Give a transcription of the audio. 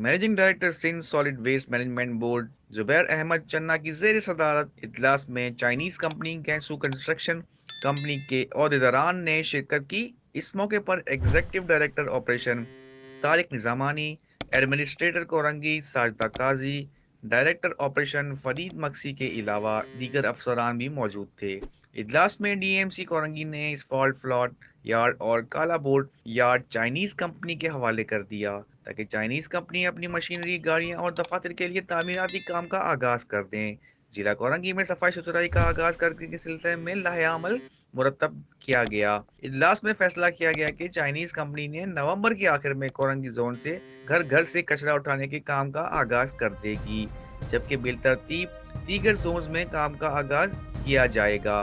Managing director Sindh solid waste management board Zubair Ahmed Channa की जेर सदारत इजलास में Chinese company Gansu construction company के अहदेदारान ने शिरकत की। इस मौके पर executive director operation Tariq Nizamani, administrator Korangi Sajida Qazi, director operation Farid Maqsi के अलावा दीगर अफसरान भी मौजूद थे। इजलास में डीएमसी कोरंगी ने इस फॉल्ट फ्लॉट यार्ड और काला बोर्ड यार्ड चाइनीज कंपनी के हवाले कर दिया ताकि चाइनीज कंपनी अपनी मशीनरी, गाड़ियां और दफातर के लिए तामीराती काम का आगाज कर दें। जिला कोरंगी में सफाई सुथराई का आगाज करने के सिलसिले में लाहेअमल मुरतब किया गया। इजलास में फैसला किया गया कि चाइनीज कंपनी ने नवंबर के आखिर में कोरंगी जोन से घर घर से कचरा उठाने के काम का आगाज कर देगी, जबकि बिलतरतीब दीगर जोन में काम का आगाज किया जाएगा।